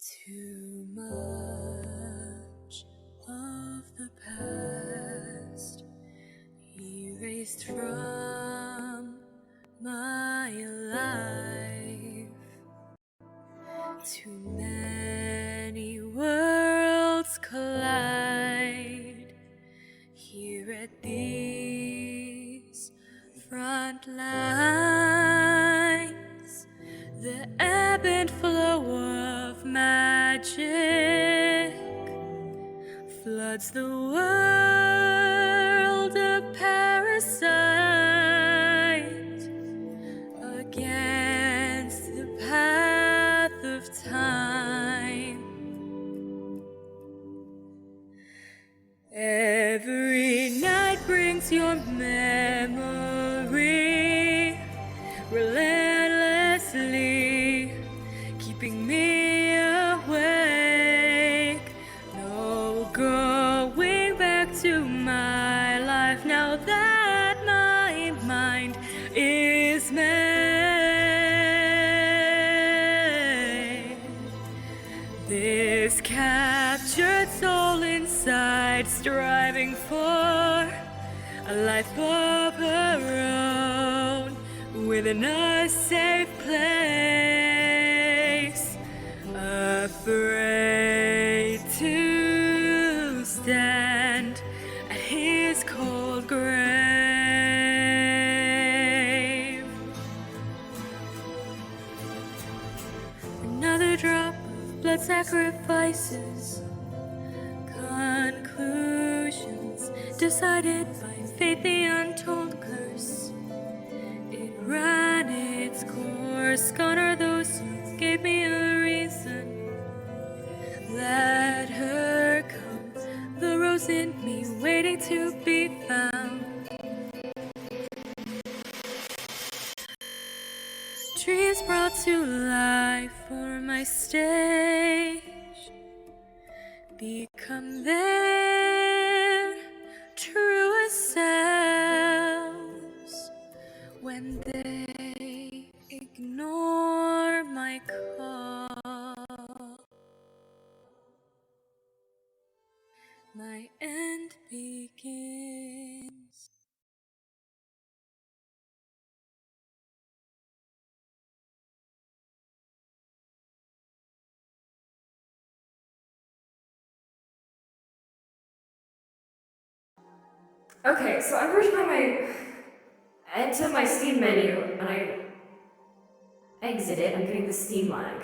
Too much of the past erased from my life. Too many worlds collide here at these front lines. The ebb and flow of magic floods the world, a parasite against the path of time. Every night brings your memory relentlessly, keeping me awake. No going back to my life now that my mind is made. This captured soul inside, striving for a life of her own, within a safe place, afraid to stand at his cold grave. Another drop of blood sacrifices, conclusions decided by fate, the untold curse. It ran its course. Gone are those who gave me a reason. Let her come, the rose in me waiting to be found. Dreams brought to life for my stage become their truest selves when they ignore my call. My end begins. Okay, so every time I enter my Steam menu and I exit it, I'm getting the Steam lag.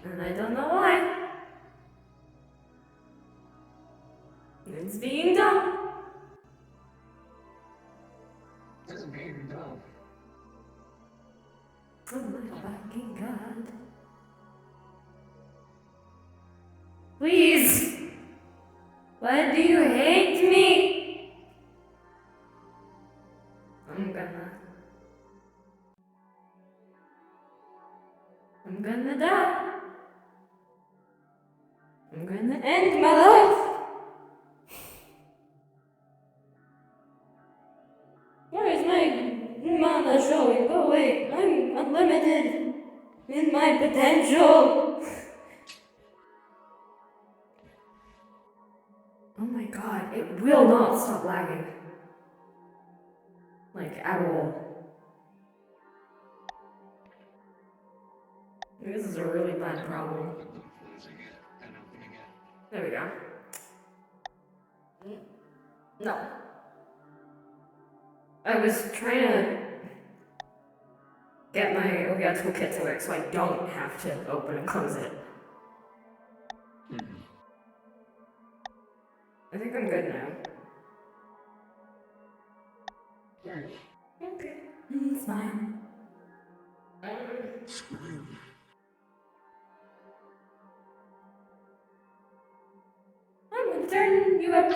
And I don't know why. It's being done. It's being done. Oh my fucking god. Please! Why do you hate me? I'm gonna die. I'm gonna end my life. Where is my mana showing? Oh wait, I'm unlimited in my potential. Oh my god, it will not stop lagging. Like, at all. This is a really bad problem. There we go. No. I was trying to get my OBI toolkit to work so I don't have to open and close it. I think I'm good now. Okay. It's fine. I'm gonna turn you up.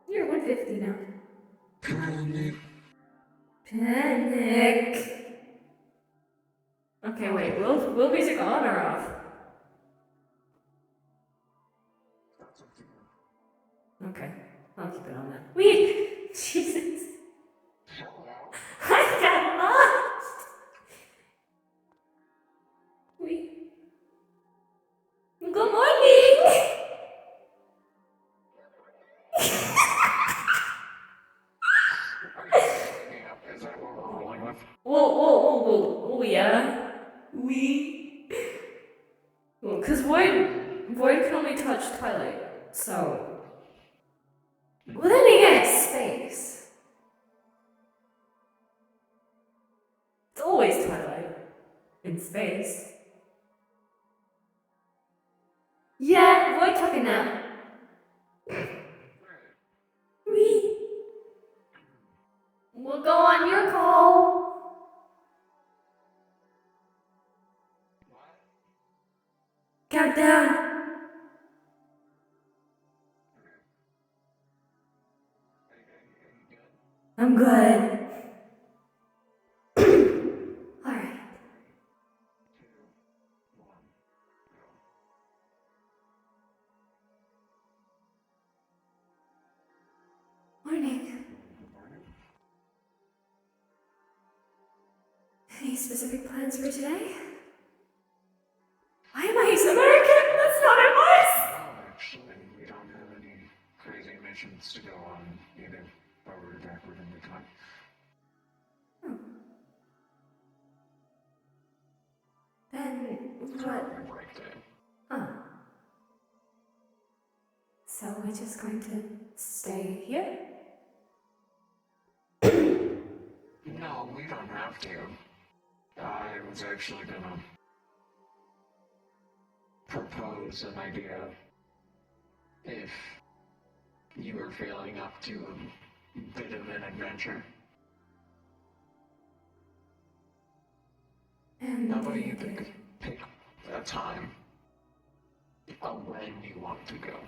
You're 150 now. Panic. Okay, wait. Will music on or off? Okay, I'll keep it on that. Wait! Jesus! with. Oh, yeah. We. Well, because Void can only touch Twilight, so. Well, then again, it's space. It's always Twilight. In space. Yeah, Void took a nap. We. We'll go on your call. Countdown. I'm good. Alright. Morning. Any specific plans for today? Why am I American? That's not advice! No, actually, we don't have any crazy missions to go on, either forward or backward in the time. Then It's what? only a break day. Huh. So we're just going to stay here? No, we don't have to. I was actually gonna propose an idea if you were feeling up to a bit of an adventure. And How about you pick a time, when you want to go.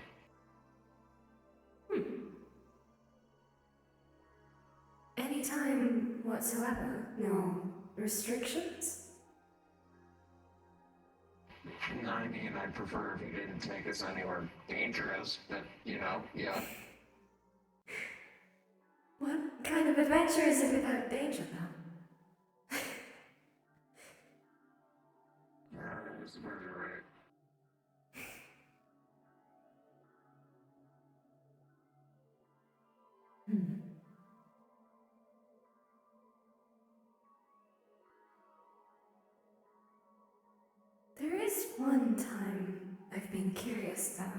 Anytime whatsoever. No restrictions? I mean, I'd prefer if you didn't take us anywhere dangerous, but, yeah. What kind of adventure is it without danger, though? I suppose you're right. There is one time I've been curious about.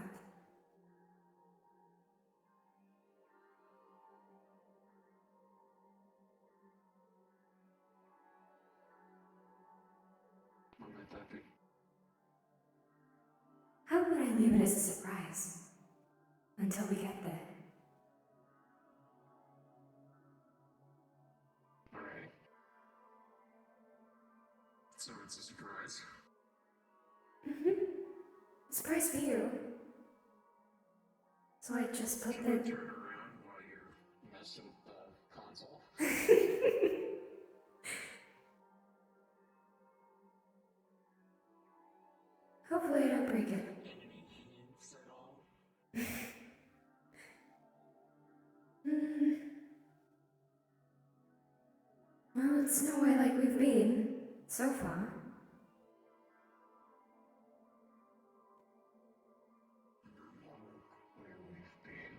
What might that be? How would I leave it as a surprise? Until we get there. Alright. So it's a surprise. Surprise for you. So I just put Can the... you turn around while you're messing with the console? Hopefully I don't break it. Any hints at all? Well, it's nowhere like we've been so far. Where we've been.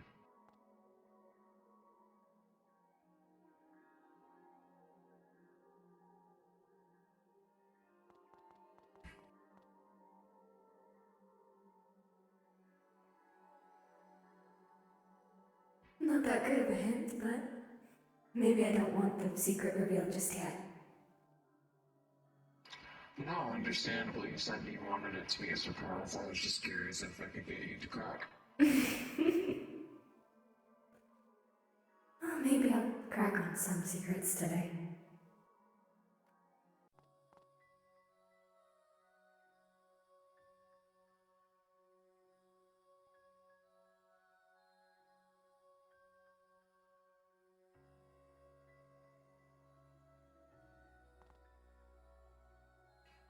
Not that good of a hint, but maybe I don't want the secret revealed just yet. No, understandably, you said you wanted it to be a surprise. I was just curious if I could get you to crack. Well, maybe I'll crack on some secrets today.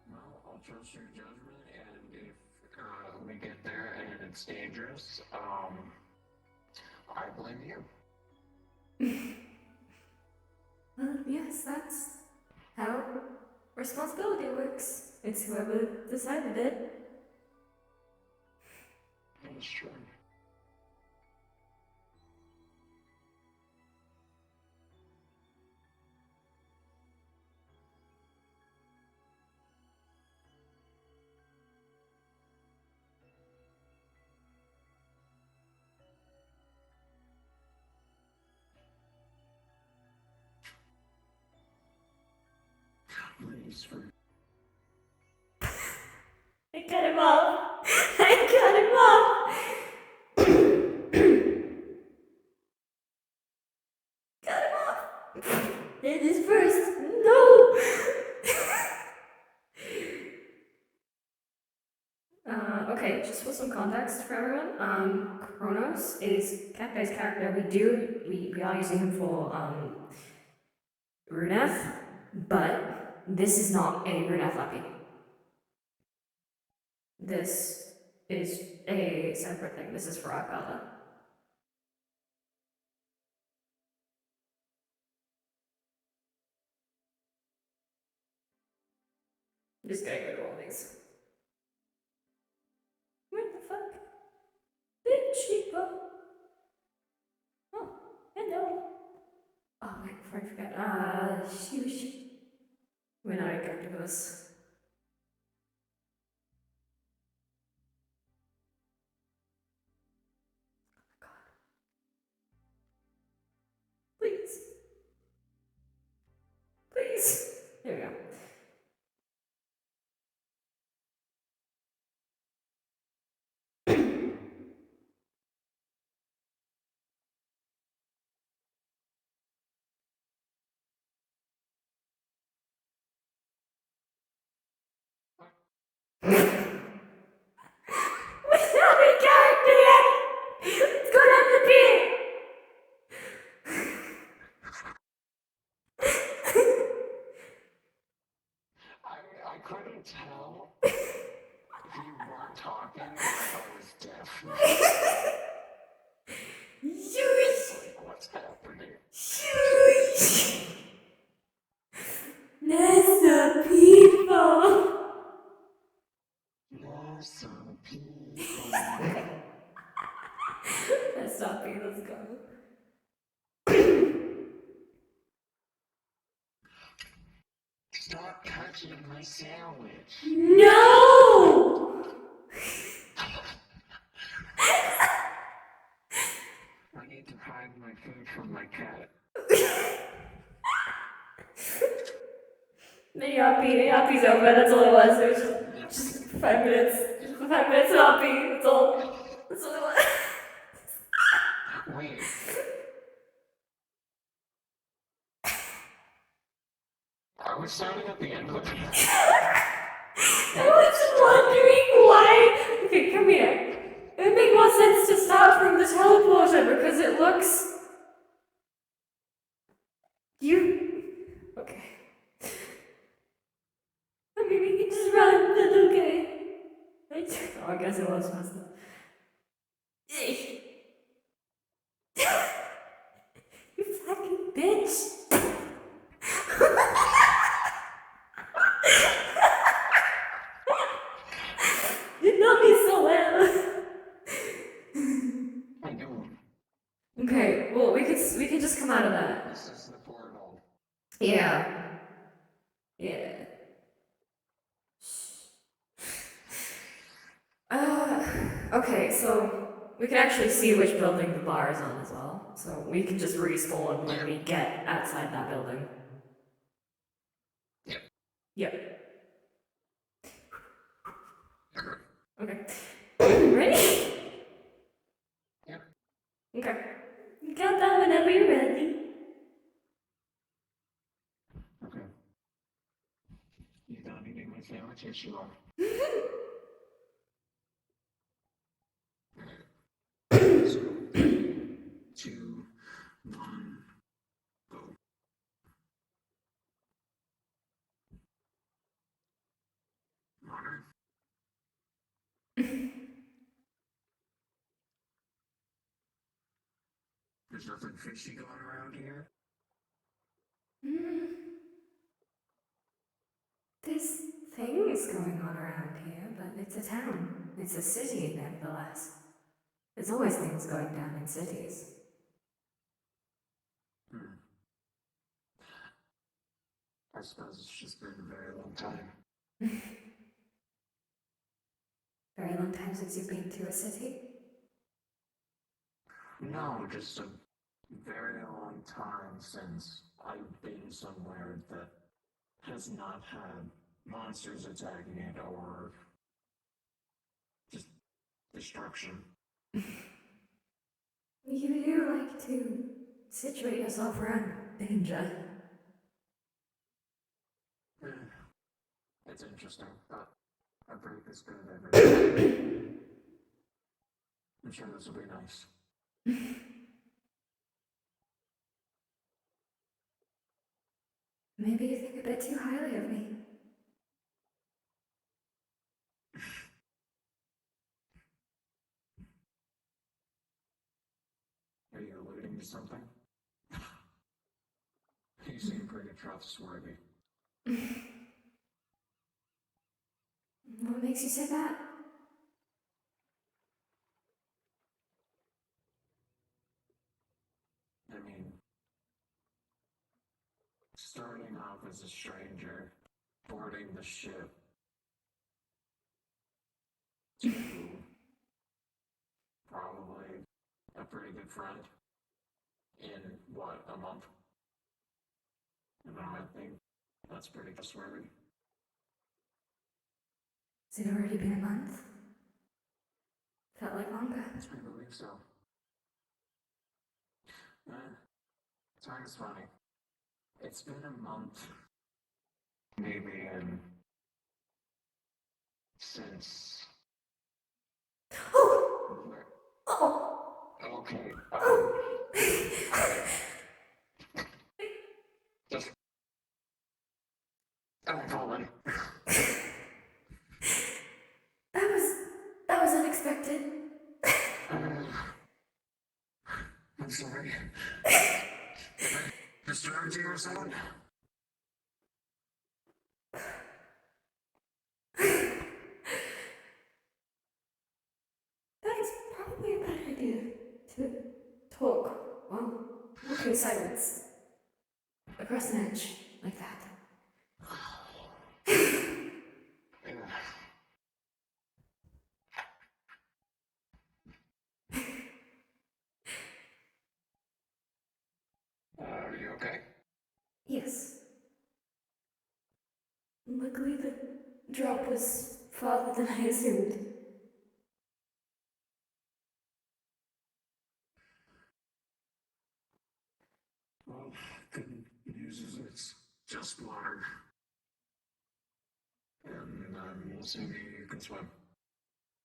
Well, I'll trust your judgment, and if we get there and it's dangerous, I blame you. Well, yes, that's how responsibility works. It's whoever decided it. That's true. excuse for. I cut him off. I cut him off. Cut him off. It is first. No. Okay, just for some context for everyone, Kronos is Captai's character. We are using him for Runeth, but this is not a Runeth Lucky. This is a separate thing. This is for Akala. Just getting rid of all these. What the fuck? Big sheepa. Oh, hello. Oh, wait, before I forget. Shush. We're not a character bus. Please. Please. There we go. We're not a character yet! Let's go down the beer! I couldn't tell if you weren't talking or if I was deaf. Shush! Like, what's happening? Shush! Nessa people! There's some people. Let's stop being, let's go. Stop touching my sandwich. No! I need to hide my food from my cat. The yappy's over, that's all it was. It was just 5 minutes. Just 5 minutes of yappy, that's all. That's all it was. Wait. I was starting at the end of it. I was wondering why. Okay, come here. It would make more sense to start from the teleporter because it looks. Okay. Okay, we can just run, that's okay. Oh, I guess it was messed up. You fucking bitch. You know me so well. I know. Okay, well we could just come out of that. This is the portal. Yeah. Yeah. Okay, so we can actually see which building the bar is on as well. So we can just respawn when we get outside that building. Yep. Yep. Okay. Ready? Yep. Okay. Count down whenever you're ready. Okay. You done eating my sandwich? Yes, you are. So, 3, 2, 1, go. Water. There's nothing fishy going around here. There's things going on around here, but it's a town. It's a city, nevertheless. There's always things going down in cities. I suppose it's just been a very long time. Very long time since you've been to a city. No, just a very long time since I've been somewhere that has not had monsters attacking it or just destruction. You like to situate yourself around danger. Eh, it's interesting, but a break is good every day. I'm sure this will be nice. Maybe you think a bit too highly of me. Are you alluding to something? You seem pretty trustworthy. What makes you say that? I mean, starting off as a stranger, boarding the ship, to probably a pretty good friend in what, a month? And I think that's pretty trustworthy. Has it already been a month? Felt like longer. I believe so. Eh, time is funny. It's been a month, maybe, since. Oh! Where- Oh! Okay, just. I'm falling. That was unexpected. I'm sorry. Disturbed you or something? That is probably a bad idea to talk while walking in silence across an edge like that. Are you okay? Yes. Luckily, the drop was farther than I assumed. Well, good news is it's just water. And I'm assuming you can swim.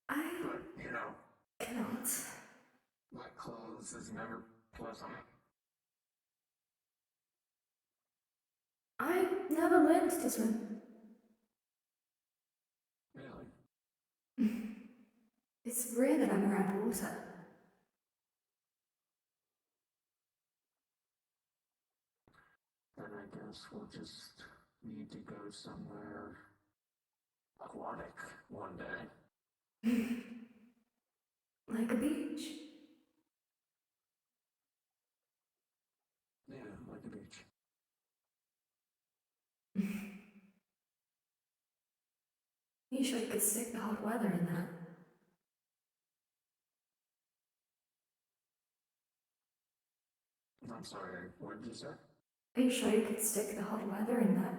I But, you know, cannot. wet clothes is never pleasant. I never learned to swim. Really? It's rare that I'm around water. Then I guess we'll just need to go somewhere aquatic one day. Like a beach. Yeah, like a beach. You sure you could stick the hot weather in that? I'm sorry, what did you say? Are you sure you could stick the hot weather in that?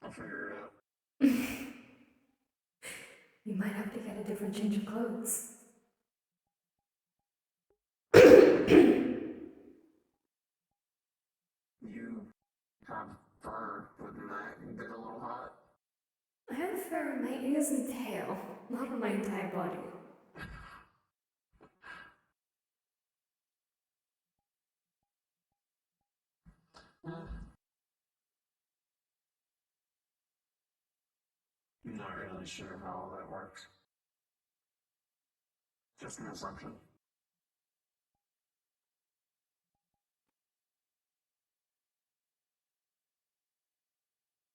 I'll figure it out. You might have to get a different change of clothes. You have fur, wouldn't that get a little hot? I have fur on my ears and tail, not on my entire body. I'm not really sure how all that works. Just an assumption.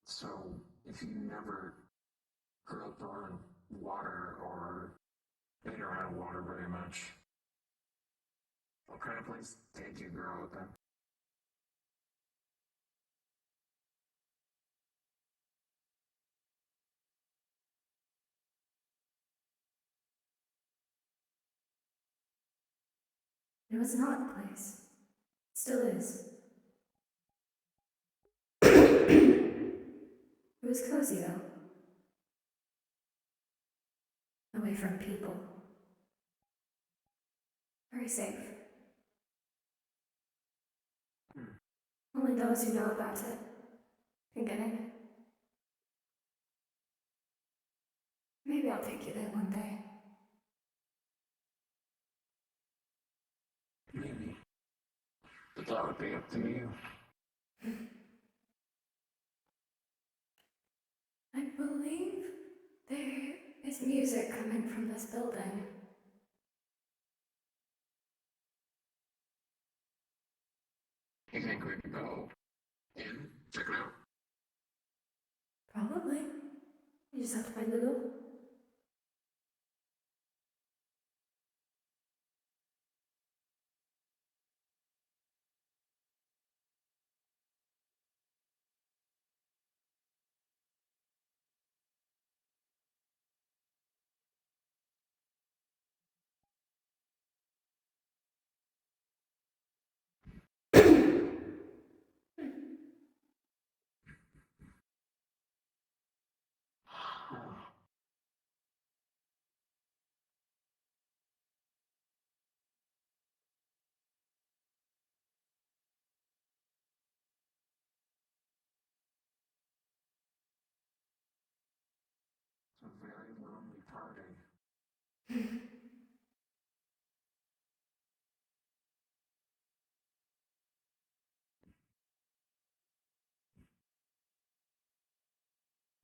So, if you never grew up around water or been around water very much, what kind of place did you grow up in? It was an odd place. Still is. was cozy though. Away from people. Very safe. Only those who know about it can get in. Maybe I'll take you there one day. Maybe. But that would be up to you. I believe there is music coming from this building. You think we can go in? Check it out. Probably. You just have to find the door. It's a very lonely party.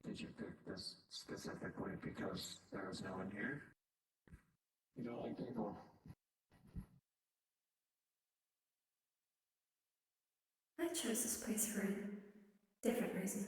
Did you pick this specifically because there was no one here? You don't like people. I chose this place for a different reason.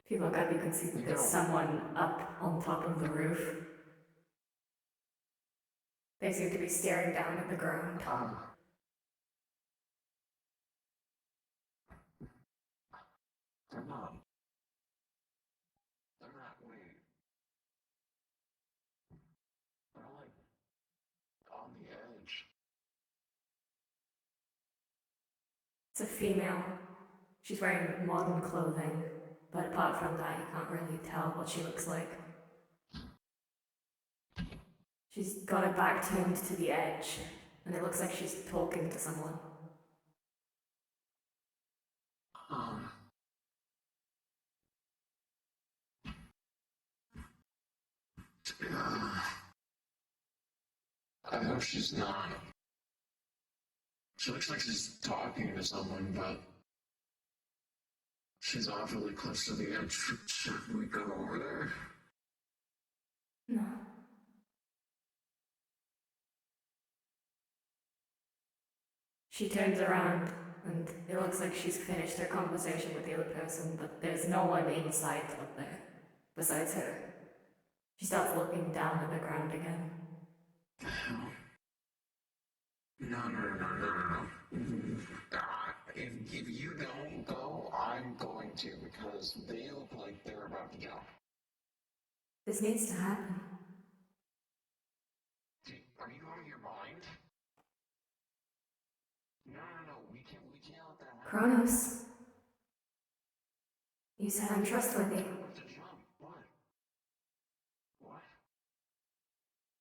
If you look up, you can see that there's someone up on top of the roof. They seem to be staring down at the ground. They're not. They're not, wait. They're like on the edge. It's a female. She's wearing modern clothing, but apart from that, you can't really tell what she looks like. She's got her back turned to the edge, and it looks like she's talking to someone. I hope she's not. She looks like she's talking to someone, but she's awfully close to the edge. Should we go over there? No. She turns around, and it looks like she's finished her conversation with the other person, but there's no one inside up there besides her. She starts looking down at the ground again. No. If you don't go, I'm going to, because they look like they're about to jump. This needs to happen. Are you out of your mind? No, we can't let that happen. Kronos. You said I'm trustworthy. To jump. What?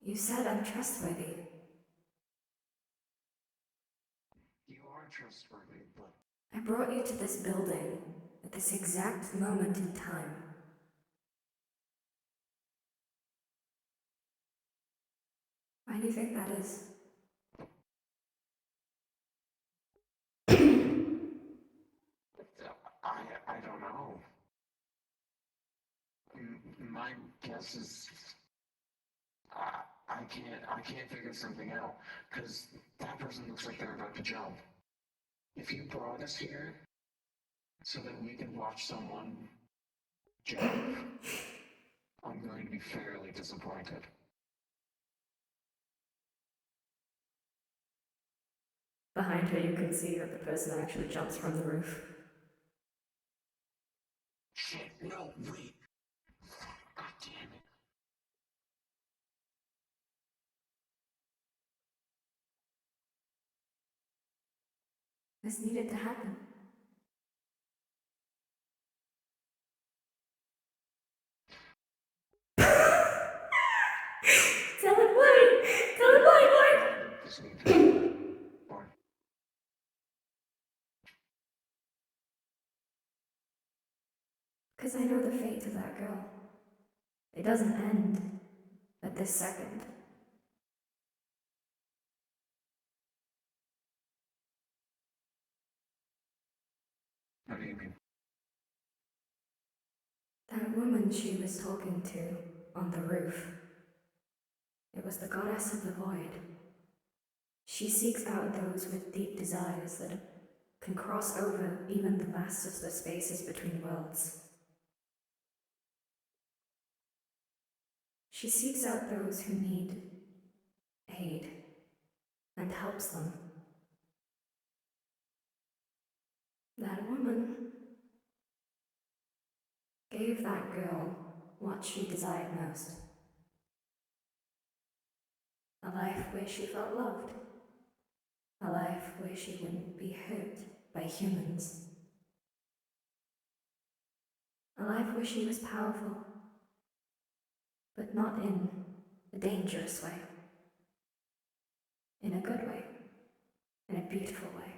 You said I'm trustworthy. You are trustworthy, but I brought you to this building at this exact moment in time. Why do you think that is? I don't know. My guess is I can't figure something out because that person looks like they're about to jump. If you brought us here so that we can watch someone jump, I'm going to be fairly disappointed. Behind her, you can see that the person actually jumps from the roof. shit, no, wait. God damn it. This needed to happen. Tell him why! Tell him why, Mark! This needs to happen. Or Because I know the fate of that girl. It doesn't end at this second. what do you mean? That woman she was talking to on the roof. It was the goddess of the void. She seeks out those with deep desires that can cross over even the vastest of spaces between worlds. She seeks out those who need aid and helps them. That woman gave that girl what she desired most. A life where she felt loved. A life where she wouldn't be hurt by humans. A life where she was powerful, but not in a dangerous way. In a good way. In a beautiful way.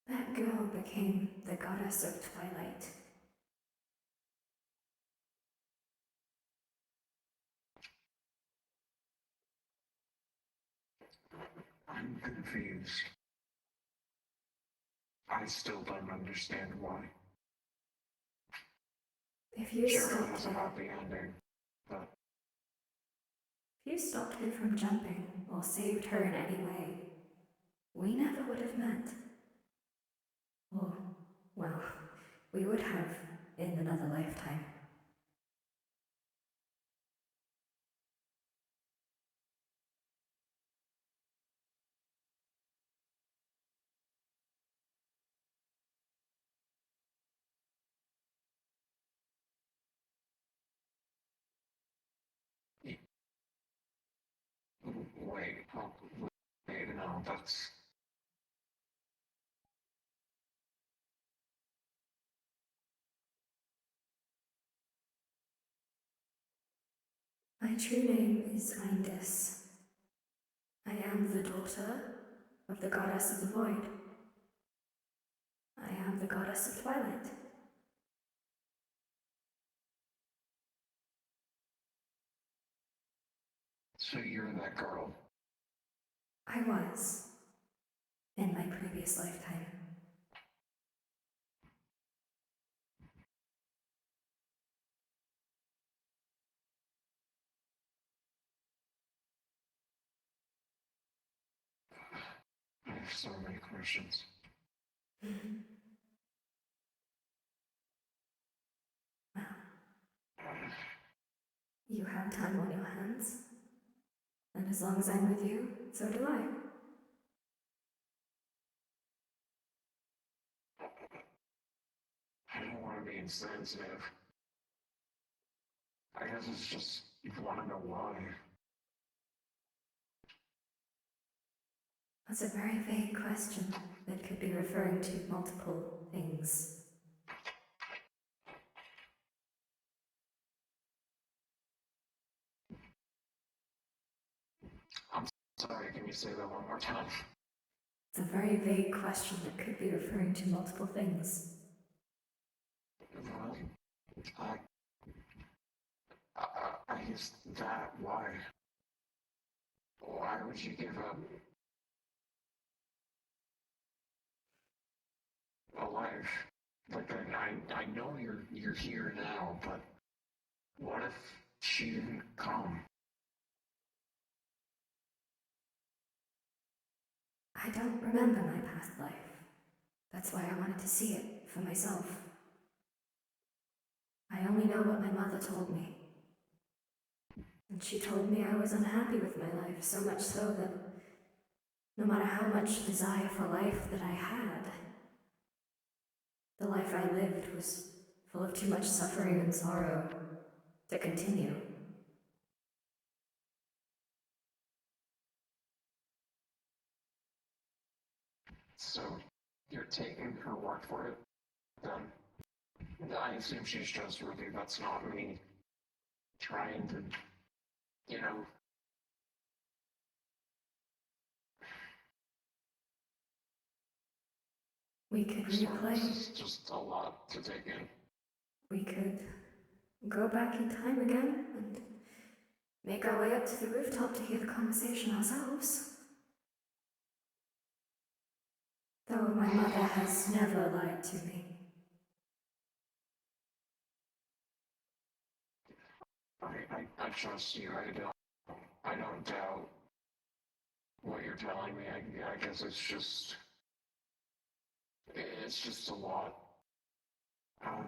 That girl became the goddess of twilight. I'm confused. I still don't understand why. If you Sure, it stopped was a her, happy ending, but if you stopped her from jumping or saved her in any way, we never would have met. Or, well, we would have in another lifetime. wait, oh, wait, no, that's. My true name is Indis. I am the daughter of the goddess of the void. I am the goddess of twilight. So you're that girl. I was in my previous lifetime. I have so many questions. Well, you have time on your hands. And as long as I'm with you, so do I. I don't want to be insensitive. I guess it's just you want to know why. That's a very vague question that could be referring to multiple things. I'm sorry, can you say that one more time? It's a very vague question that could be referring to multiple things. Well, I guess that, why? Why would you give up a life? Like, I know you're here now, but what if she didn't come? I don't remember my past life. That's why I wanted to see it for myself. I only know what my mother told me. And she told me I was unhappy with my life, so much so that no matter how much desire for life that I had, the life I lived was full of too much suffering and sorrow to continue. So, you're taking her word for it, then? I assume she's trustworthy. That's not me trying to, you know, We could sorry, this replay. is just a lot to take in. We could go back in time again and make our way up to the rooftop to hear the conversation ourselves. Though my mother has never lied to me. I trust you. I don't doubt what you're telling me. I guess it's just a lot. Um,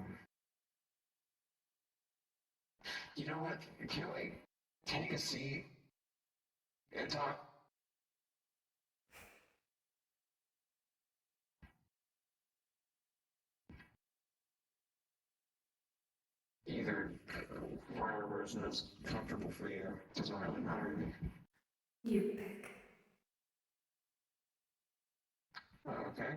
you know what? Can we take a seat and talk? Either wherever is most comfortable for you. Doesn't really matter to me. You pick. Okay.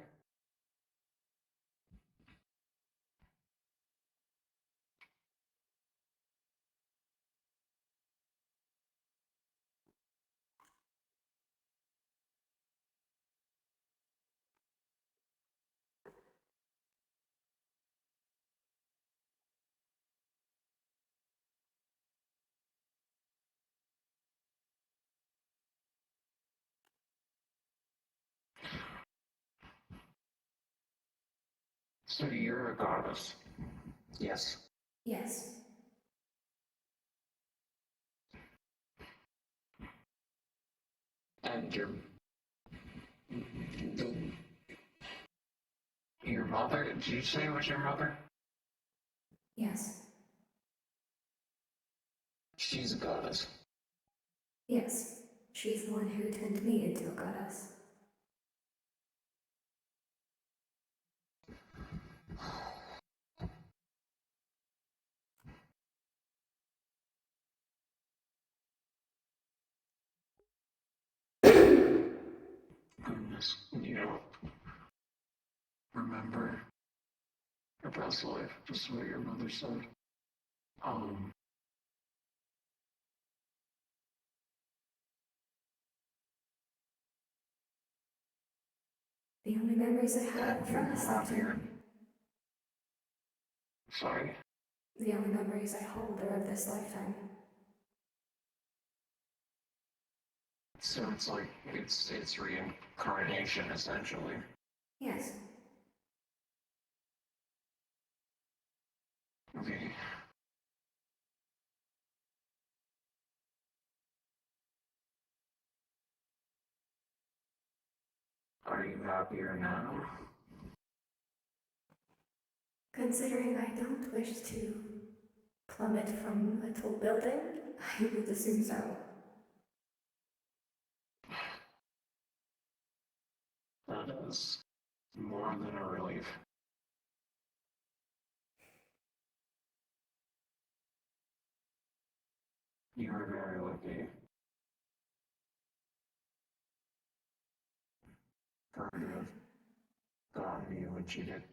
So you're a goddess. Yes. Yes. And your mother? Did you say it was your mother? Yes. She's a goddess. Yes. She's the one who turned me into a goddess. Goodness, you know, remember your past life, just what your mother said. Um, The only memories I have from this lifetime. Sorry. The only memories I hold are of this lifetime. So it's like it's reincarnation essentially. Yes. Okay. Are you happier now? Considering I don't wish to plummet from a tall building, I would assume so. That is more than a relief. You are very lucky. For her to have gotten you when she did.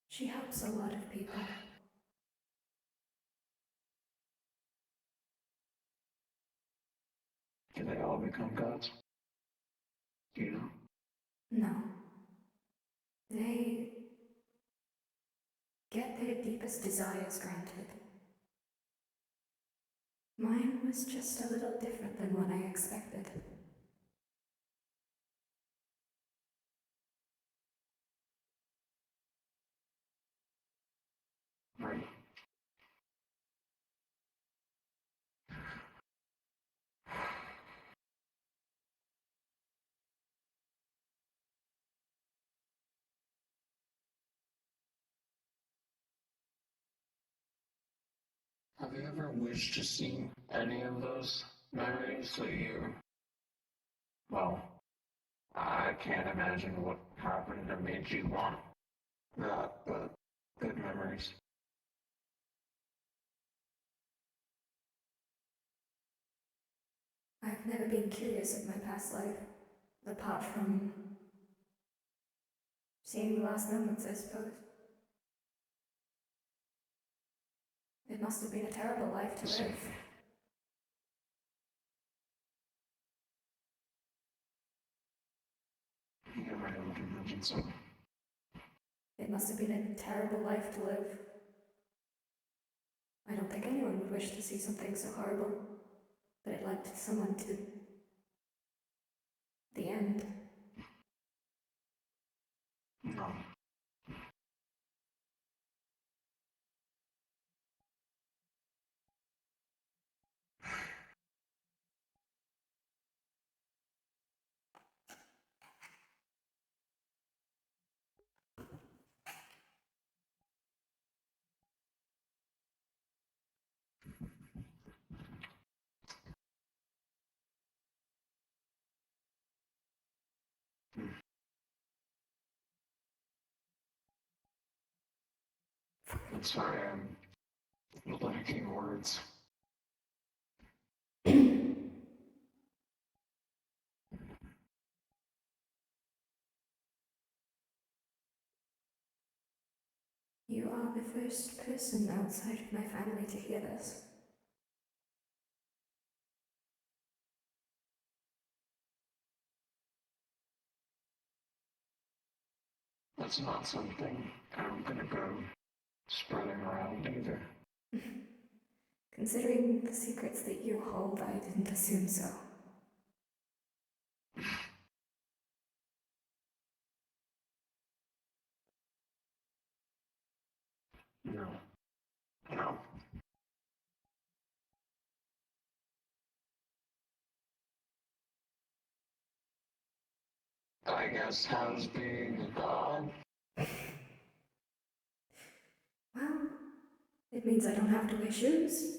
She helps a lot of people. Can they all become gods? Do you know? No. They get their deepest desires granted. Mine was just a little different than what I expected. Right. Have you ever wished to see any of those memories that you, well, I can't imagine what happened that made you want that, but good memories. I've never been curious of my past life, apart from seeing the last moments, I suppose. It must have been a terrible life to live. Yeah, I would imagine so. It must have been a terrible life to live. I don't think anyone would wish to see something so horrible, but it led someone to the end. No. I'm sorry, I'm lacking words. You are the first person outside of my family to hear this. That's not something I'm gonna go spreading around either. Considering the secrets that you hold, I didn't assume so. No. No. I guess how's being a god? Well, it means I don't have to wear shoes.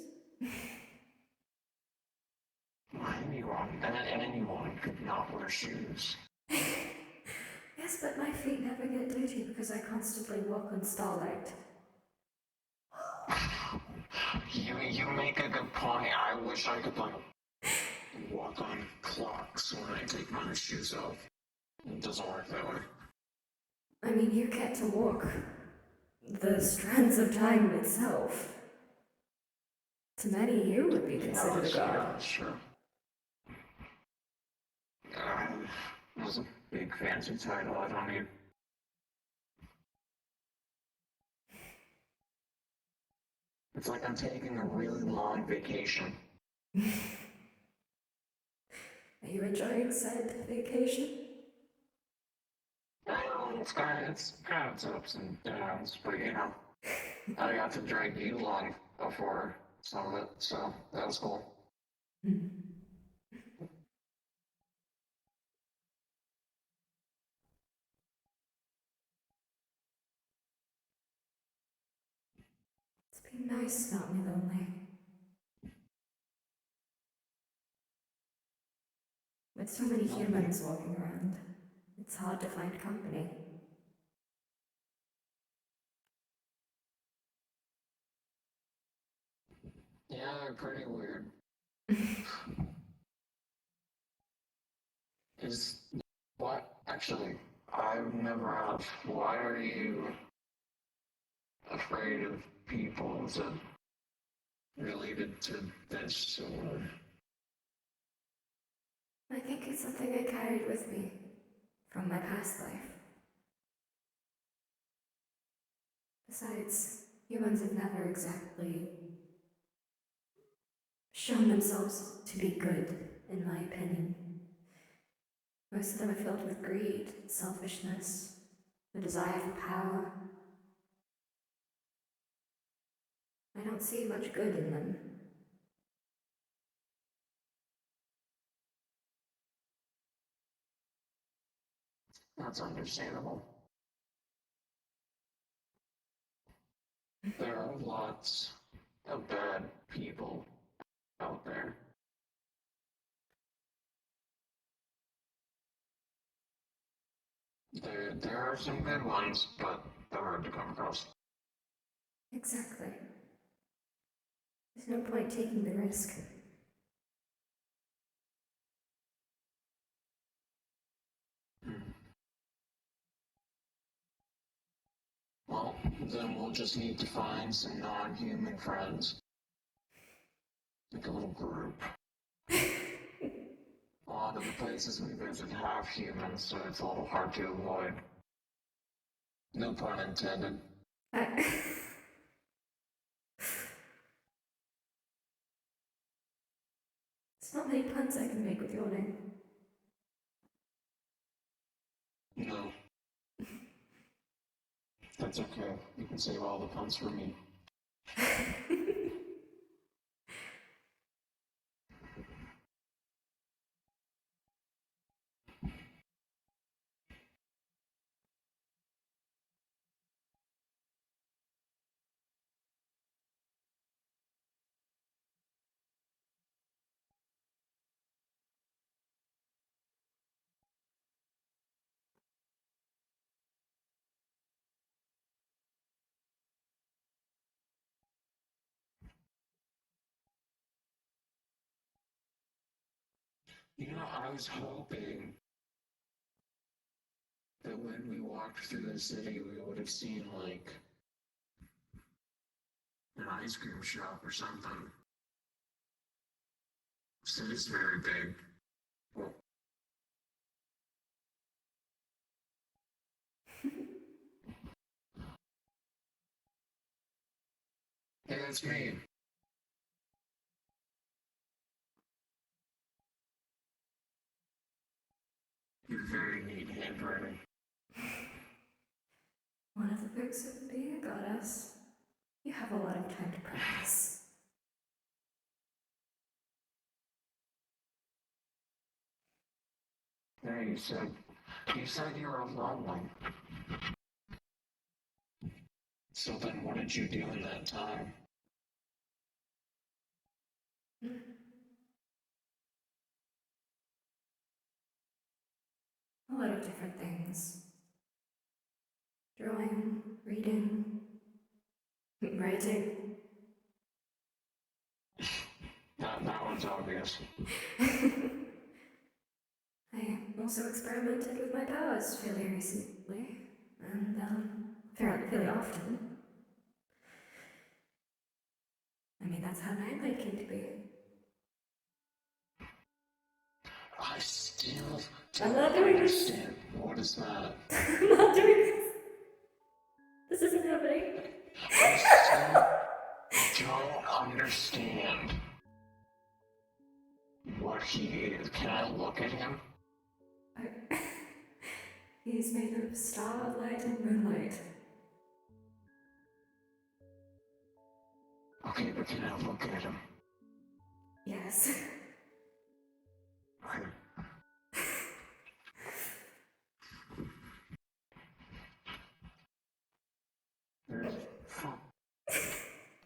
Anyone could not wear shoes. Yes, but my feet never get dirty because I constantly walk on starlight. You make a good point. I wish I could like walk on clocks when I take my shoes off. It doesn't work that way. I mean, you get to walk the strands of time itself. To many, you would be considered a god. Yeah, sure. That's a big fancy title. I don't need. It's like I'm taking a really long vacation. Are you enjoying said vacation? Well, it's kind of its ups and downs, but you know, I got to drag you along before some of it, so that was cool. It's been nice not me lonely. With so many humans walking around, it's hard to find company. Yeah, they're pretty weird. Is what? Actually, I've never asked. Why are you afraid of people? Is it related to this or? I think it's something I carried with me from my past life. Besides, humans have never exactly shown themselves to be good, in my opinion. Most of them are filled with greed, selfishness, the desire for power. I don't see much good in them. That's understandable. There are lots of bad people out there. There are some good ones, but they're hard to come across. Exactly. There's no point taking the risk. Well, then we'll just need to find some non-human friends. Like a little group. A lot of the places we visit have humans, so it's a little hard to avoid. No pun intended. I... There's not many puns I can make with your name. No. That's okay. You can save all the puns for me. I was hoping that when we walked through the city, we would have seen, like, an ice cream shop or something. City's very big. Well, hey, that's me. You're very neat handwriting. One of the perks of being a goddess, you have a lot of time to practice. Yeah, you said you were lonely. So then what did you do in that time? A lot of different things. Drawing, reading, writing. That one's obvious. I also experimented with my powers fairly recently, and fairly often. I mean, that's how Nightlight came to be. I still I'm don't not doing this. understand. What is that? I'm not doing this. This isn't happening. I still don't understand what he is. Can I look at him? He's made of starlight and moonlight. Okay, but can I look at him? Yes. Okay. Fuck.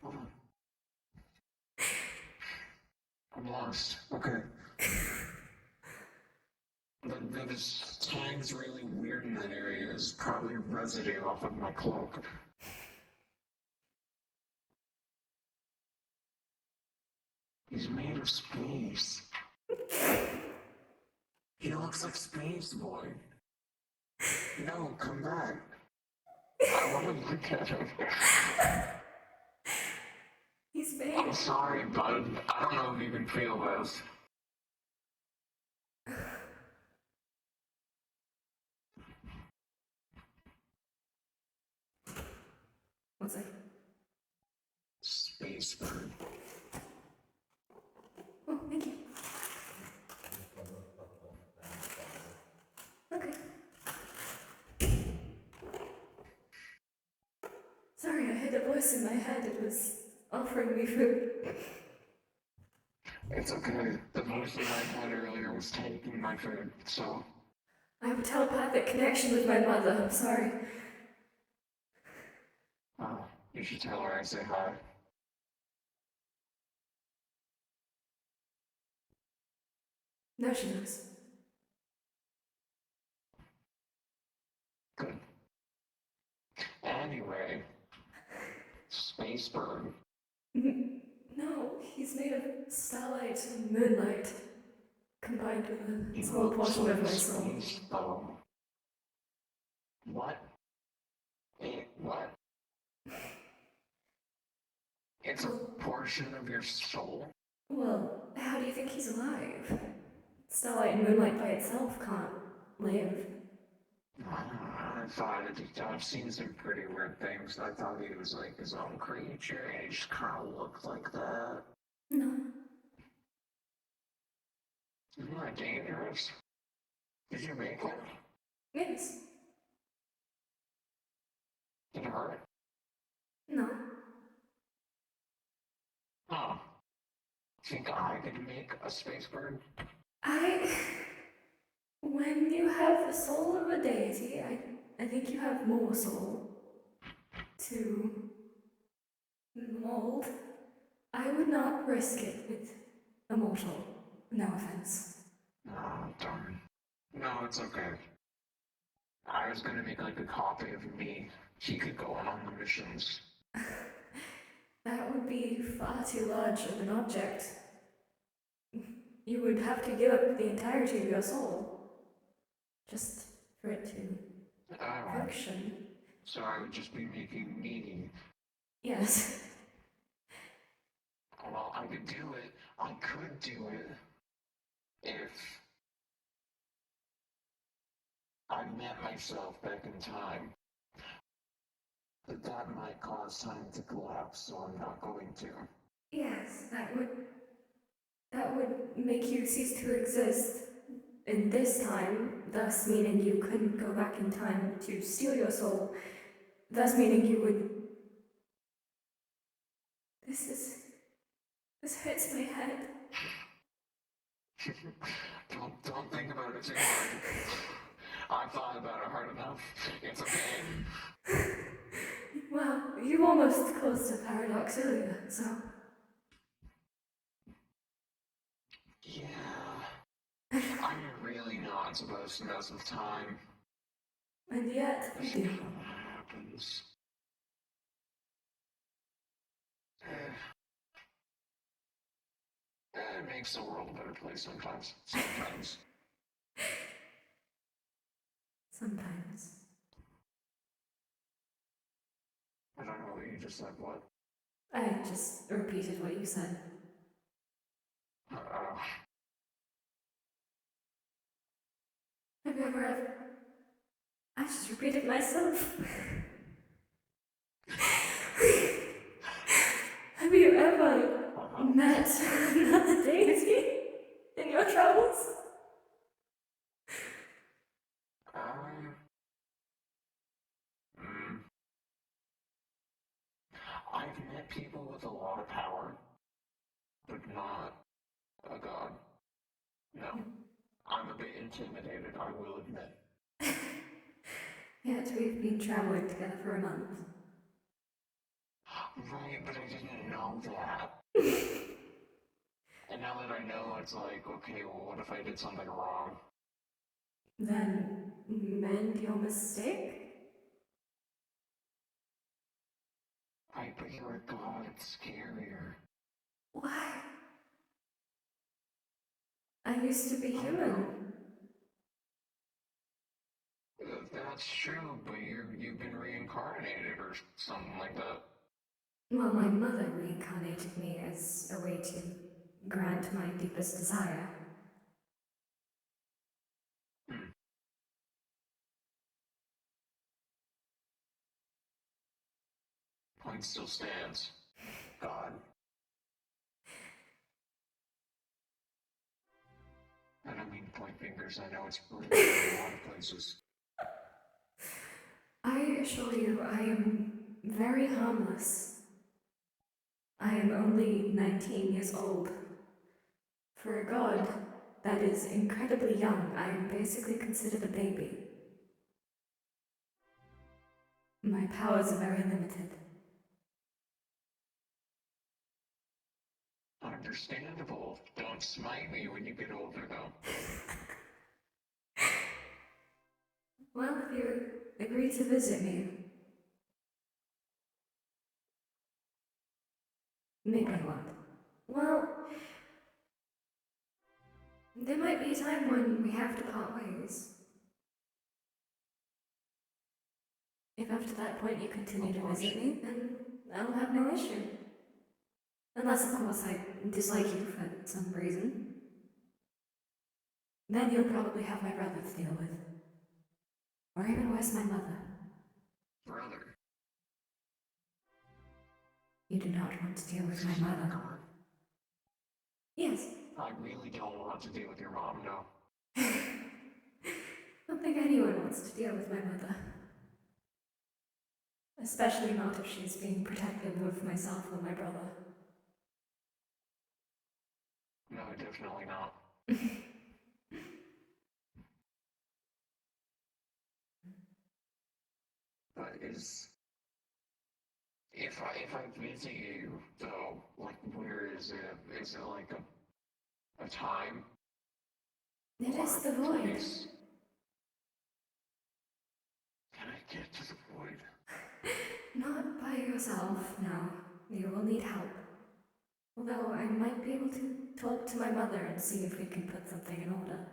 Hold on. I'm lost. Okay. The tang's really weird in that area. It's probably residue off of my cloak. He's made of space. He looks like Space Boy. No, come back. I want to look at him. He's made. I'm sorry, bud. I don't know if you can feel this. What's that? Space bird. Oh, thank you. Okay. Sorry, I had a voice in my head. It was offering me food. It's okay. The voice that I had earlier was taking my food, so. I have a telepathic connection with my mother. I'm sorry. You should tell her I say hi. No, she knows. Good. Anyway, Space Bird. No, he's made of starlight and moonlight, combined with a He small looks portion like of my soul. space, though. What? What? It's a portion of your soul? Well, how do you think he's alive? Starlight and moonlight by itself can't live. I thought I've seen some pretty weird things. I thought he was like his own creature, and he just kind of looked like that. No. Isn't that dangerous? Did you make it? Yes. Did it hurt? No. Oh. Think I could make a space bird? When you have the soul of a deity, I think you have more soul to mold. I would not risk it with a mortal. No offense. Oh, darn. No, it's okay. I was gonna make like a copy of me. He could go on the missions. That would be far too large of an object. You would have to give up the entirety of your soul just for it to Oh, function. so I would just be making me. Yes. Well, I could do it. I could do it if I met myself back in time. But that might cause time to collapse, so I'm not going to. Yes, that would make you cease to exist in this time, thus meaning you couldn't go back in time to steal your soul, thus meaning you would. This hurts my head. Don't think about it too hard. I've thought about it hard enough. It's okay. Well, you almost caused a paradox earlier, so. Yeah. I'm really not supposed to mess with time. And yet, you do. What happens? It makes the world a better place sometimes. Sometimes. Sometimes. I don't know what you just said. What? I just repeated what you said. Uh, Have you ever. I just repeated myself. Have you ever met another deity in your travels? mm. I've met people with a lot of power, but not a god. No. I'm a bit intimidated, I will admit. Yet we've been traveling together for a month. Right, but I didn't know that. And now that I know, it's like, okay, well, what if I did something wrong? Then mend your mistake? Right, but you're a god, it's scarier. Why? I used to be human. That's true, but you've been reincarnated or something like that. Well, my mother reincarnated me as a way to grant my deepest desire. Point still stands. God. I don't mean to point fingers, I know it's brutal in a lot of places. I assure you, I am very harmless. I am only 19 years old. For a god that is incredibly young, I am basically considered a baby. My powers are very limited. understandable. Don't smite me when you get older, though. Well, if you agree to visit me, maybe what? Well, there might be a time when we have to part ways. If after that point you continue to visit me, then I'll have no issue. Unless, of course, I dislike you for some reason. Then you'll probably have my brother to deal with. Or even worse, my mother. Brother. You do not want to deal with my mother. Yes. I really don't want to deal with your mom, no. I don't think anyone wants to deal with my mother. Especially not if she's being protective of myself or my brother. No, definitely not. But if I visit you though, like where is it? Is it like a time? It is the or a void. place? Can I get to the void? Not by yourself, no. You will need help. Although I might be able to talk to my mother and see if we can put something in order.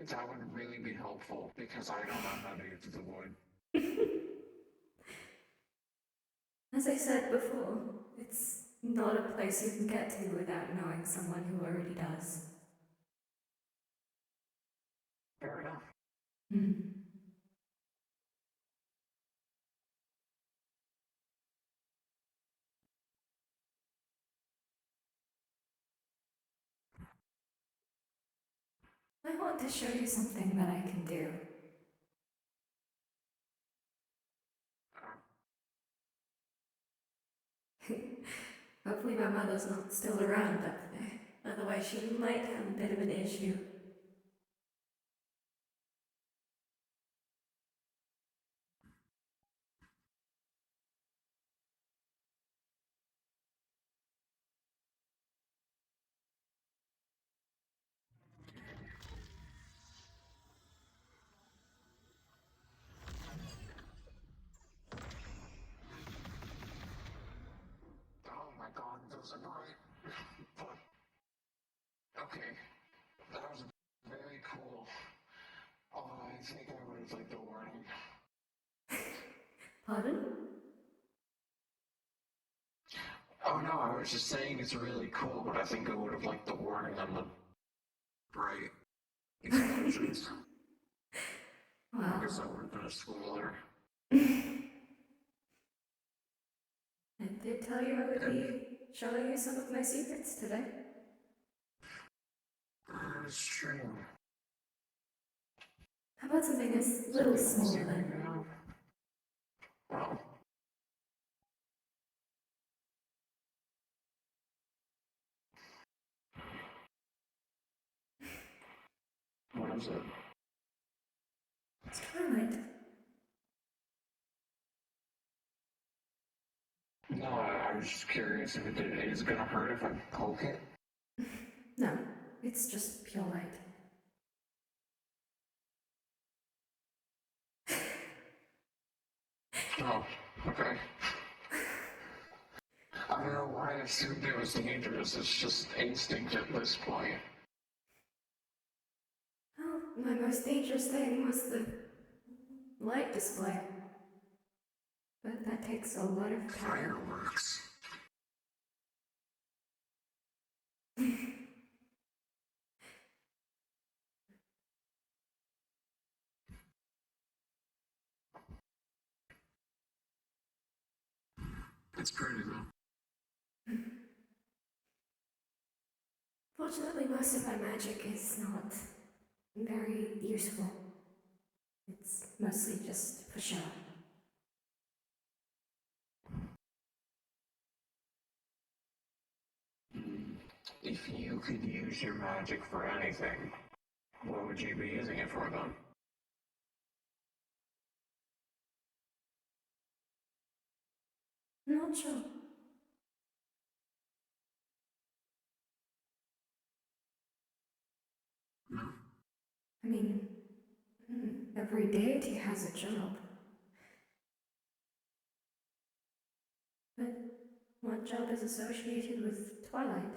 That would really be helpful because I don't know how to get to the void. As I said before, it's not a place you can get to without knowing someone who already does. Fair enough. Hmm. I want to show you something that I can do. Hopefully my mother's not still around up there. Otherwise she might have a bit of an issue. Oh my god, those are bright. But, okay, that was very cool. I think I would have liked the warning. Pardon? Oh no, I was just saying it's really cool, but I think I would have liked the warning on the bright explosions. I Well, guess that would have been a spoiler. I did tell you I would be showing you some of my secrets today. That's true. How about something as little smaller than... Well, what is it? It's Twilight. No, I was just curious if it is gonna hurt if I poke it. No, it's just pure light. Oh, okay. I don't know why I assumed it was dangerous. It's just instinct at this point. Oh, my most dangerous thing was the light display. But that takes a lot of power. Fireworks. It's pretty though. Fortunately, most of my magic is not very useful. It's mostly just for show. If you could use your magic for anything, what would you be using it for then? Not sure. No? I mean, every deity has a job. But what job is associated with Twilight?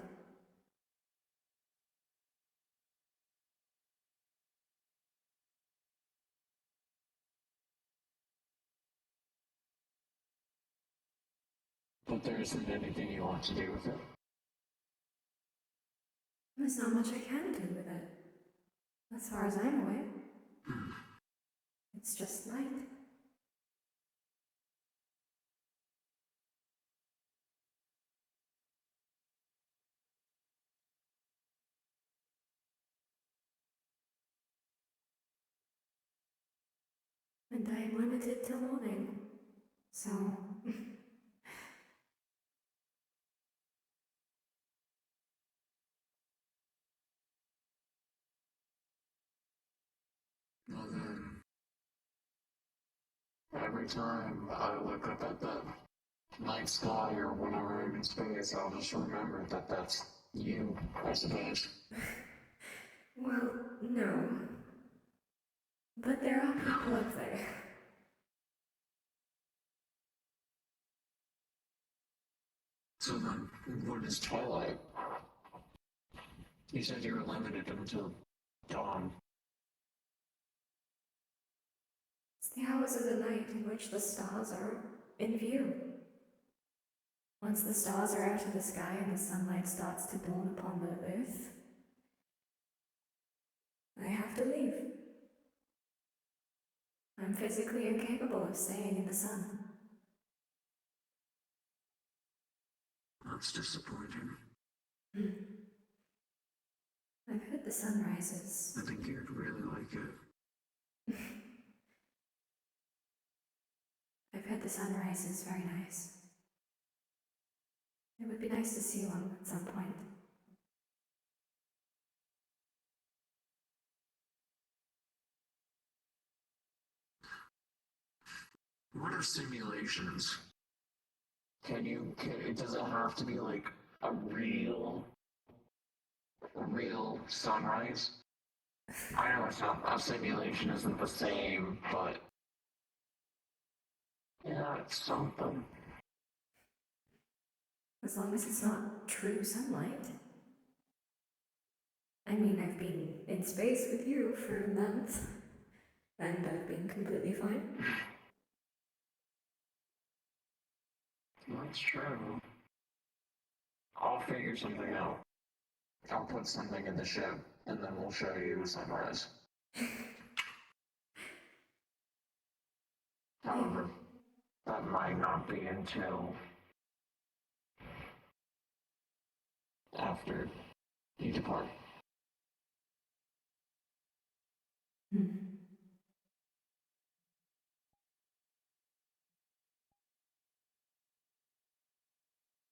But there isn't anything you want to do with it. There's not much I can do with it. As far as I'm aware. It's just light. And I am limited till morning. So, Well then, every time I look up at the night sky or whenever I'm in space, I'll just remember that that's you, I suppose. well, no. But there are people up there. So then, what is Twilight? You said you were limited until dawn. It's the hours of the night in which the stars are in view. Once the stars are out of the sky and the sunlight starts to dawn upon the earth, I have to leave. I'm physically incapable of staying in the sun. That's disappointing. I've heard the sunrises. I think you'd really like it. I've heard the sunrise is very nice. It would be nice to see one at some point. What are simulations? Does it have to be like a real sunrise? I know it's not, a simulation isn't the same, but yeah, it's something. As long as it's not true sunlight. I mean, I've been in space with you for a month, and I've been completely fine. That's true. I'll figure something out. I'll put something in the ship, and then we'll show you the sunrise. However, that might not be until after you depart.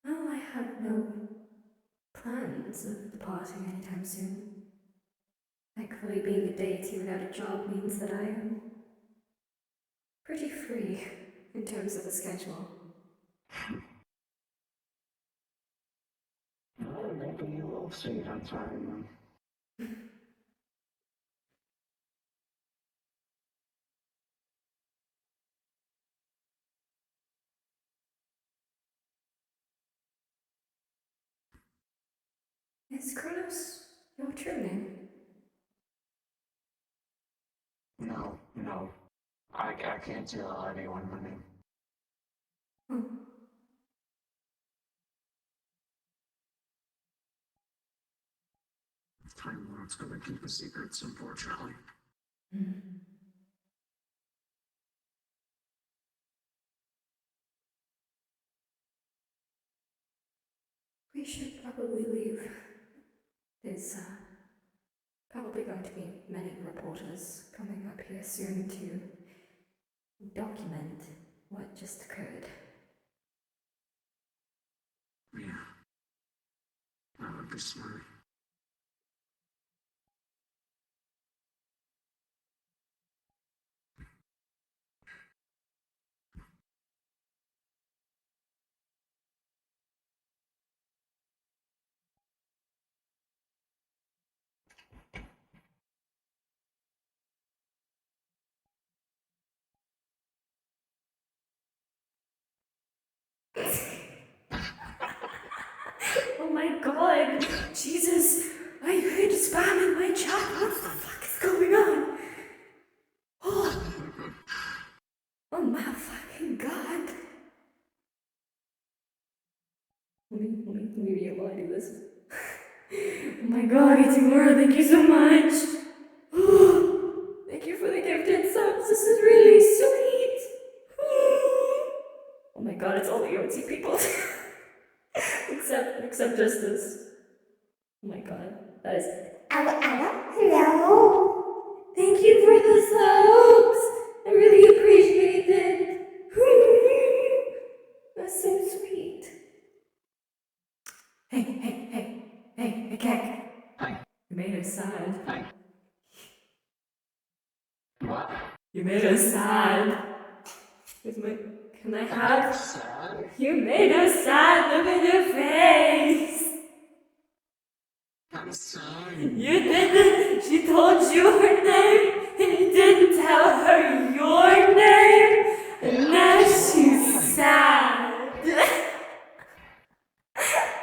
Well, I have no plans of departing anytime soon. Thankfully, being a deity without a job means that I am pretty free in terms of the schedule. Well, maybe you will see that time. Is Kronos your true name? No. I can't tell anyone my name. Hmm. Time Lord's gonna keep his secrets, unfortunately. We should probably leave. There's probably going to be many reporters coming up here soon to document what just occurred. Yeah. That would be smart. god. Jesus. I heard spam in my chat. What the fuck is going on? Oh. Oh my fucking god. Let me be able to do this. Oh my god, Itimura, thank you so much. Thank you for the gifted subs. This is really sweet. Oh my god, it's all the OT people. except Justice. Oh my god, that is. Hello. Thank you for the subs. I really appreciate it. That's so sweet. Hey, Kek. Hi. You made us sad. Hi. What? You made us sad. Can I have? Sad? You made us sad. Look at your face. I'm sad. You didn't. She told you her name, and you didn't tell her your name, and now she's sad.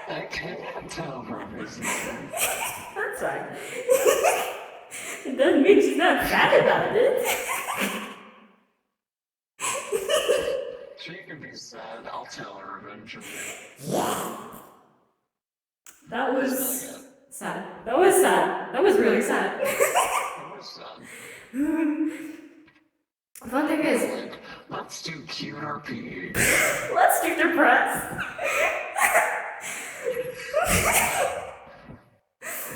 I can't tell her business. That's fine. It doesn't mean she's not sad about it. She can be sad. I'll tell her eventually. That was sad. That was sad. That was really sad. I was sad. Fun thing is, Like, let's do QRP. let's do depressed.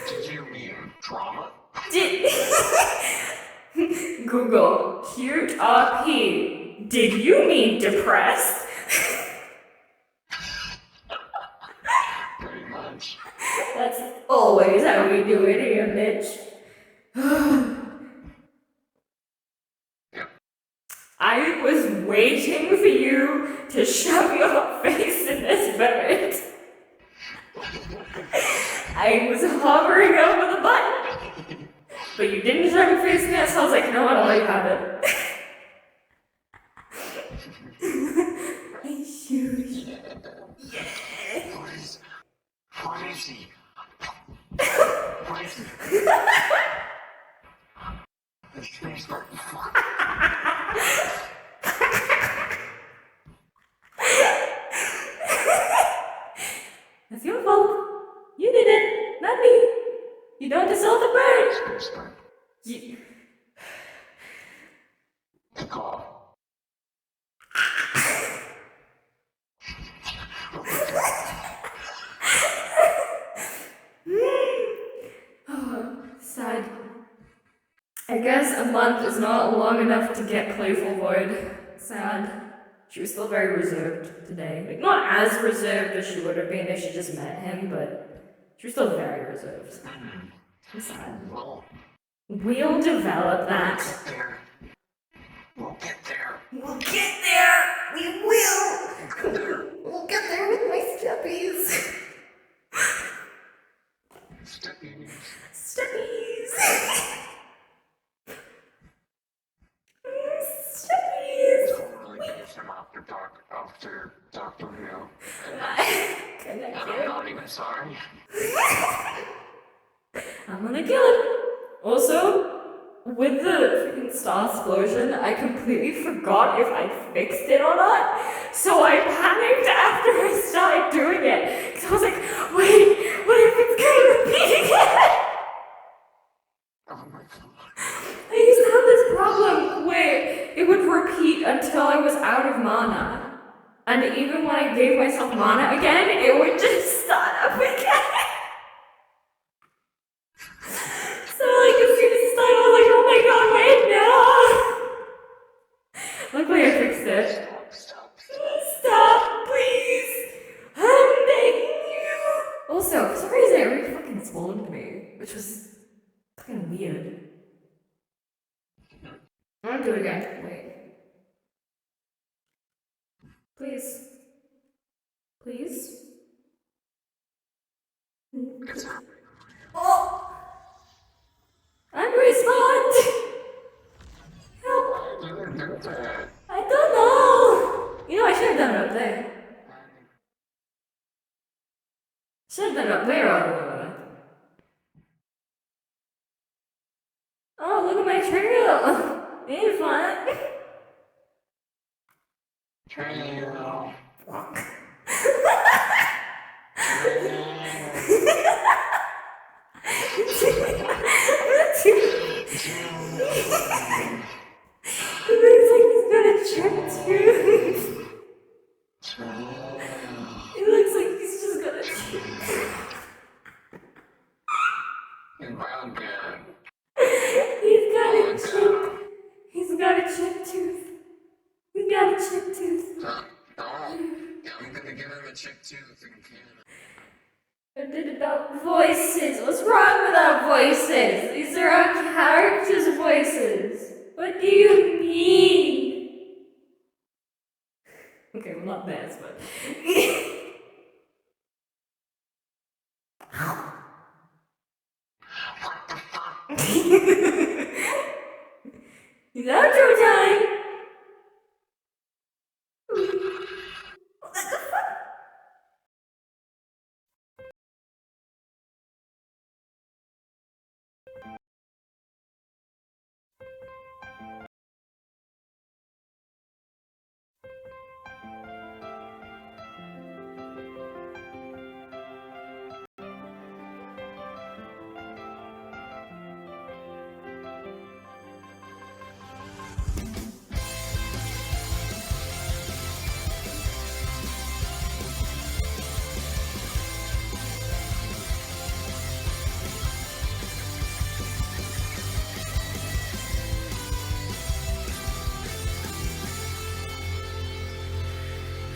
Did you mean drama? Google cute RP. Did you mean depressed? Pretty much. That's always how we do it here, bitch. Yep. I was waiting for you to shove your face in this bed. I was hovering over the button, but you didn't shove your face in it, so I was like, you know what, I'll let you have it. Please. What is he? What is he? His face got fucked. That's your fault. You did it, not me. You don't deserve the bird. Space burn. You... The call. Oh, sad. I guess a month is not long enough to get Playful Void. Sad. She was still very reserved today. Like, not as reserved as she would have been if she just met him, but she was still very reserved. I'm sad. Well, We'll develop that. get there. We'll get there. We'll get there! We will! We'll get there. We'll get there with my steppies. Steppies. Steppies! Steppies! Totally gave him after Dr. Who. Can I And I'm kill him? not even sorry. I'm gonna kill him. Also, with the freaking star explosion, I completely forgot if I fixed it or not. So I panicked after I started doing it. Because I was like, wait, what if it's gonna repeat again? Oh my god. I used to have this problem where it would repeat until I was out of mana. And even when I gave myself mana again, it would just start up again. So like as soon as it started, I was like, oh my god, wait, no! Luckily I fixed it. Stop. Stop, please! I'm begging you! Also, for some reason it really fucking spawned me, which was fucking weird. I'm gonna do it again. Wait. Please. Please? It's happening. Oh! Unrespawned! Help! Why did you do that? I don't know! You know, I should have done it up there. Should have done it up there, look at my trail. Ain't fun. Trail. It looks like he's got a chick tooth. It looks like he's just got a chick. In my own bed. He's got a chick. He's got a chick tooth. He's got a chick tooth. Oh, I'm gonna give him a chick tooth in Canada. I did about voices. What's wrong with our voices? These are our characters' voices. What do you mean? Okay, well, not this, but. What the fuck? It's outro time! What the fuck?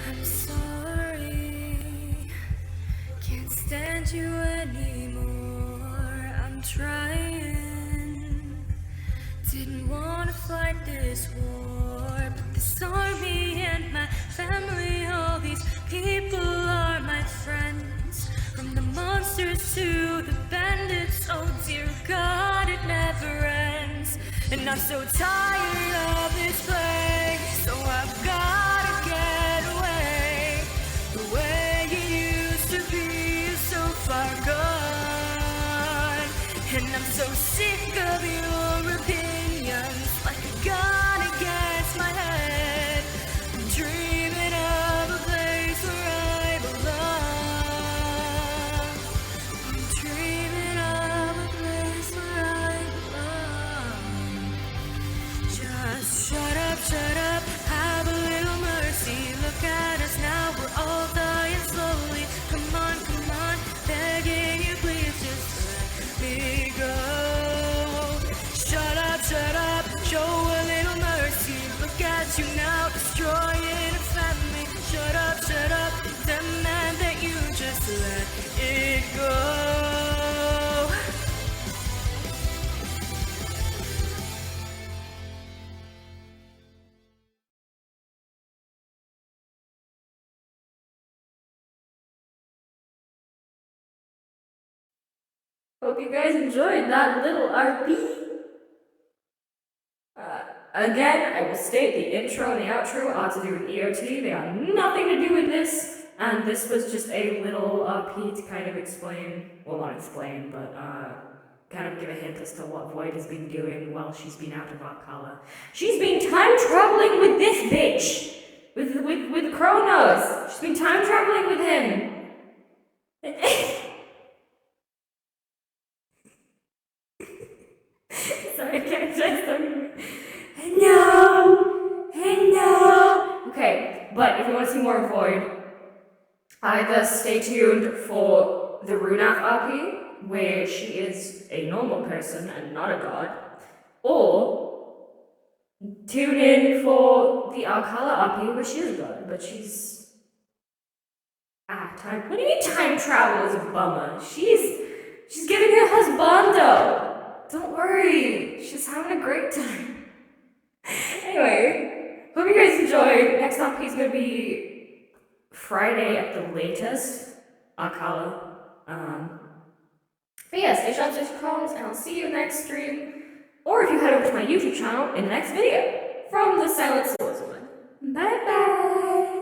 I'm sorry, can't stand you anymore. I'm trying, didn't wanna fight this war, but this army and my family, all these people are my friends. From the monsters to the bandits, oh dear God, it never ends. And I'm so tired of this place, so I've gotta get away. The way it used to be is so far gone, and I'm so sick of your opinions, like a gun against my head. I'm dreaming of a place where I belong. I'm dreaming of a place where I belong. Just shut up, have a little mercy. Look at us now, we're all dying slowly. Come on, begging you, please just let me go. Shut up, show a little mercy. Look at you now, destroying a family. Shut up, demand that you just let it go. Hope you guys enjoyed that little RP. Again, I will state the intro and the outro are to do with EOT. They have nothing to do with this. And this was just a little RP to kind of explain, well, not explain, but kind of give a hint as to what Void has been doing while she's been out of Valhalla. She's been time traveling with this bitch. With Kronos. She's been time traveling with him. Sorry, I can't just no. Okay, but if you want to see more of Void, either stay tuned for the Runath RP, where she is a normal person and not a god, or tune in for the Alcala RP, where she is a god, but she's time. What do you mean time travel is a bummer? She's giving her husbando. Don't worry, she's having a great time. Anyway, hope you guys enjoyed. Next RP is gonna be Friday at the latest. Alcala. But yeah, stay sharp, stay calls, and I'll see you next stream. Or if you head over to my YouTube channel in the next video from the Silent Swordswoman. Bye bye!